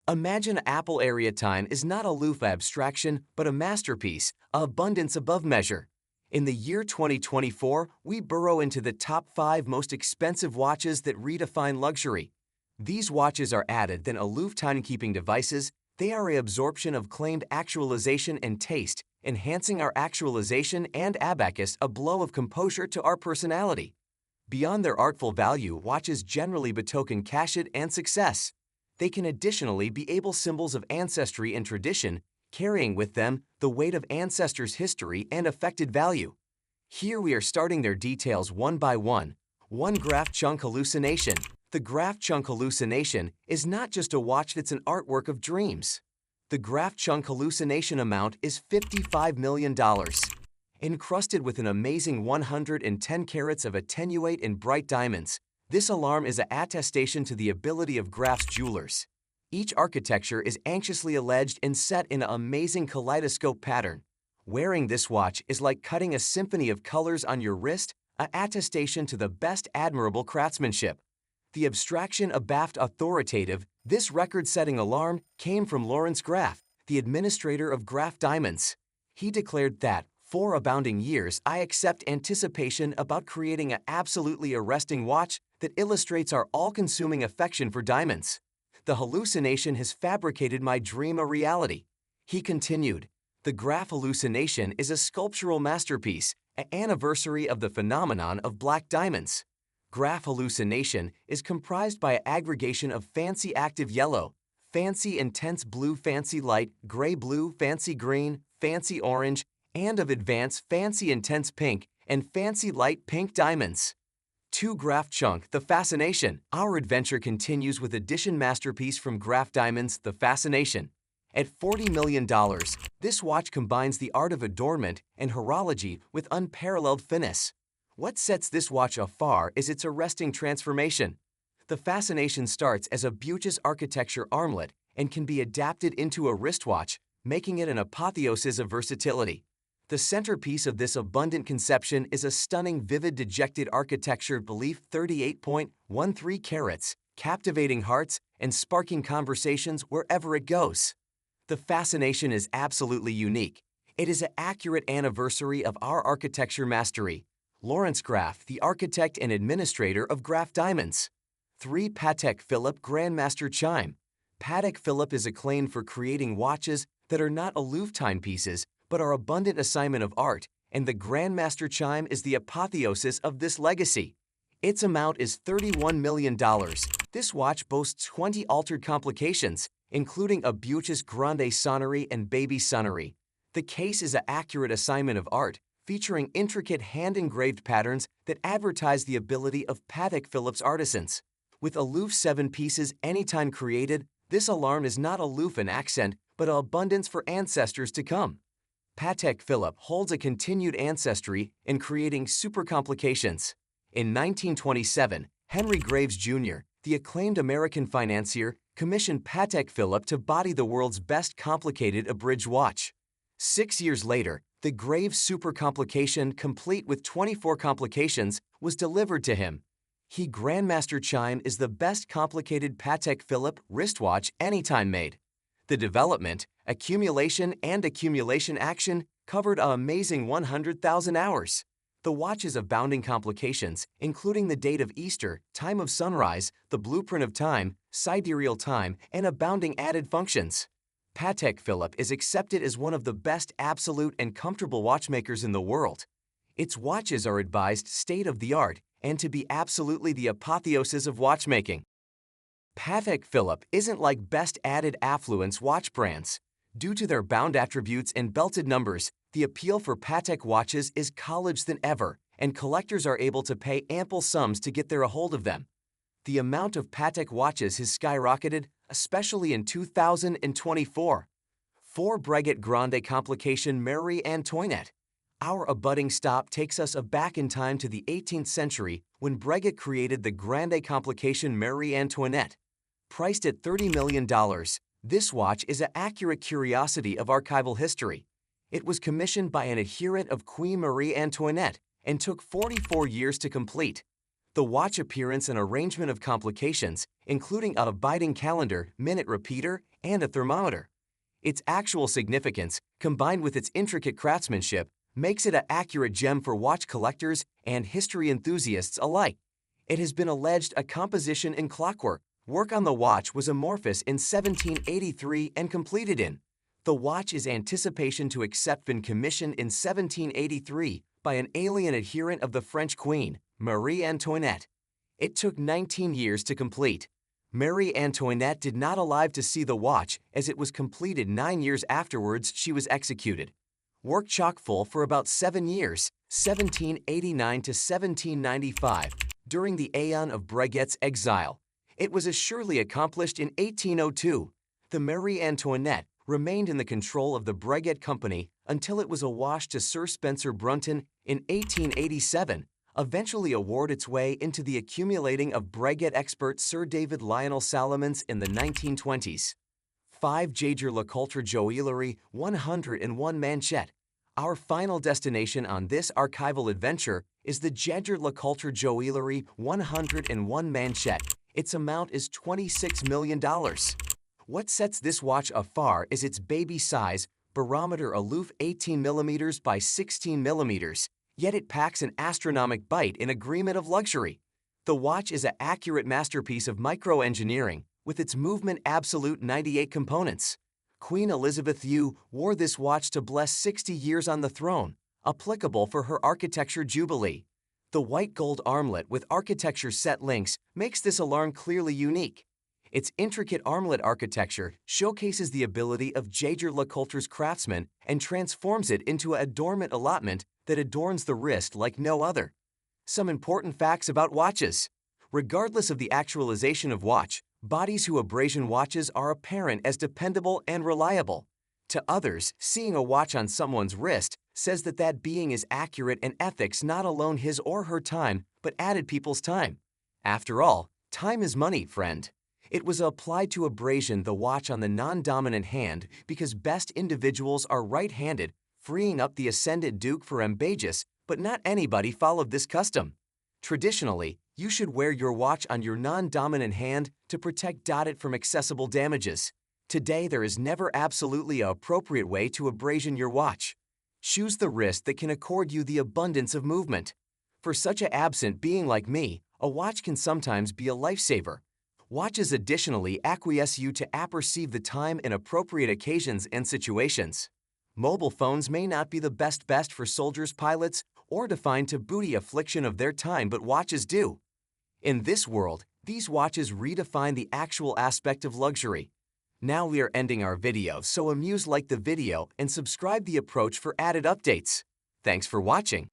Imagine Apple Area Time is not a aloof abstraction, but a masterpiece, abundance above measure. In the year 2024, we burrow into the top 5 most expensive watches that redefine luxury. These watches are added than aloof timekeeping devices. They are a absorption of claimed actualization and taste, enhancing our actualization and abacus a blow of composure to our personality. Beyond their artful value, watches generally betoken cachet and success. They can additionally be able symbols of ancestry and tradition, carrying with them the weight of ancestors' history and affected value. Here we are starting their details one by one. 1 Graph Chunk Hallucination. The Graph Chunk Hallucination is not just a watch that's an artwork of dreams. The Graph Chunk Hallucination amount is $55 million. Encrusted with an amazing 110 carats of attenuate and bright diamonds, this alarm is an attestation to the ability of Graph's jewelers. Each architecture is anxiously alleged and set in an amazing kaleidoscope pattern. Wearing this watch is like cutting a symphony of colors on your wrist, an attestation to the best admirable craftsmanship. The abstraction abaft authoritative, this record-setting alarm came from Lawrence Graf, the administrator of Graf Diamonds. He declared that, "For abounding years, I accept anticipation about creating an absolutely arresting watch that illustrates our all-consuming affection for diamonds. The hallucination has fabricated my dream a reality." He continued, "The Graf Hallucination is a sculptural masterpiece, an anniversary of the phenomenon of black diamonds. Graf Hallucination is comprised by an aggregation of fancy active yellow, fancy intense blue, fancy light gray blue, fancy green, fancy orange, and of advanced fancy intense pink and fancy light pink diamonds. 2 Graph Chunk, the Fascination. Our adventure continues with edition masterpiece from Graph Diamonds, the Fascination. At $40 million, this watch combines the art of adornment and horology with unparalleled finesse. What sets this watch afar is its arresting transformation. The Fascination starts as a beauteous architecture armlet and can be adapted into a wristwatch, making it an apotheosis of versatility. The centerpiece of this abundant conception is a stunning, vivid, dejected architecture belief 38.13 carats, captivating hearts and sparking conversations wherever it goes. The Fascination is absolutely unique. It is an accurate anniversary of our architecture mastery. Lawrence Graf, the architect and administrator of Graf Diamonds. 3 Patek Philippe Grandmaster Chime. Patek Philippe is acclaimed for creating watches that are not aloof timepieces, but are abundant assignment of art, and the Grandmaster Chime is the apotheosis of this legacy. Its amount is $31 million. This watch boasts 20 altered complications, including a beauteous grande sonnerie and baby sonnerie. The case is an accurate assignment of art, featuring intricate hand-engraved patterns that advertise the ability of Patek Philippe's artisans. With aloof 7 pieces anytime created, this alarm is not aloof in accent, but an abundance for ancestors to come. Patek Philippe holds a continued ancestry in creating super complications. In 1927, Henry Graves Jr., the acclaimed American financier, commissioned Patek Philippe to body the world's best complicated abridged watch. 6 years later, the Graves super complication, complete with 24 complications, was delivered to him. He Grandmaster Chime is the best complicated Patek Philippe wristwatch anytime made. The development, accumulation, and accumulation action covered an amazing 100,000 hours. The watch's abounding complications, including the date of Easter, time of sunrise, the blueprint of time, sidereal time, and abounding added functions. Patek Philippe is accepted as one of the best absolute and comfortable watchmakers in the world. Its watches are advised state-of-the-art and to be absolutely the apotheosis of watchmaking. Patek Philippe isn't like best added affluence watch brands. Due to their bound attributes and belted numbers, the appeal for Patek watches is college than ever, and collectors are able to pay ample sums to get a hold of them. The amount of Patek watches has skyrocketed, especially in 2024. 4 Breguet Grande Complication Marie Antoinette. Our abutting stop takes us back in time to the 18th century when Breguet created the Grande Complication Marie Antoinette. Priced at $30 million, this watch is an accurate curiosity of archival history. It was commissioned by an adherent of Queen Marie Antoinette and took 44 years to complete. The watch appearance and arrangement of complications, including a abiding calendar, minute repeater, and a thermometer. Its actual significance, combined with its intricate craftsmanship, makes it an accurate gem for watch collectors and history enthusiasts alike. It has been alleged a composition in clockwork. Work on the watch was amorphous in 1783 and completed in. The watch is anticipation to accept been commissioned in 1783 by an alien adherent of the French Queen, Marie Antoinette. It took 19 years to complete. Marie Antoinette did not alive to see the watch as it was completed 9 years afterwards she was executed. Work chock full for about 7 years, 1789 to 1795, during the aeon of Breguet's exile. It was as surely accomplished in 1802. The Marie Antoinette remained in the control of the Breguet Company until it was awash to Sir Spencer Brunton in 1887, eventually award its way into the accumulating of Breguet expert Sir David Lionel Salomons in the 1920s. 5 Jaeger LeCoultre Joaillerie 101 Manchette. Our final destination on this archival adventure is the Jaeger LeCoultre Joaillerie 101 Manchette. Its amount is $26 million. What sets this watch afar is its baby size, barometer aloof 18mm by 16mm, yet it packs an astronomic bite in agreement of luxury. The watch is an accurate masterpiece of microengineering, with its movement absolute 98 components. Queen Elizabeth II wore this watch to bless 60 years on the throne, applicable for her architecture jubilee. The white gold armlet with architecture set links makes this alarm clearly unique. Its intricate armlet architecture showcases the ability of Jaeger LeCoultre's craftsmen and transforms it into an adornment allotment that adorns the wrist like no other. Some important facts about watches. Regardless of the actualization of watch, bodies who abrasion watches are apparent as dependable and reliable. To others, seeing a watch on someone's wrist says that that being is accurate and ethics not alone his or her time, but added people's time. After all, time is money, friend. It was applied to abrasion the watch on the non-dominant hand because best individuals are right-handed, freeing up the ascended Duke for Ambagus, but not anybody followed this custom. Traditionally, you should wear your watch on your non-dominant hand to protect it from accessible damages. Today, there is never absolutely an appropriate way to abrasion your watch. Choose the wrist that can accord you the abundance of movement. For such an absent being like me, a watch can sometimes be a lifesaver. Watches additionally acquiesce you to apperceive the time in appropriate occasions and situations. Mobile phones may not be the best for soldiers, pilots, or defined to booty affliction of their time, but watches do. In this world, these watches redefine the actual aspect of luxury. Now we are ending our video, so amuse like the video and subscribe the approach for added updates. Thanks for watching.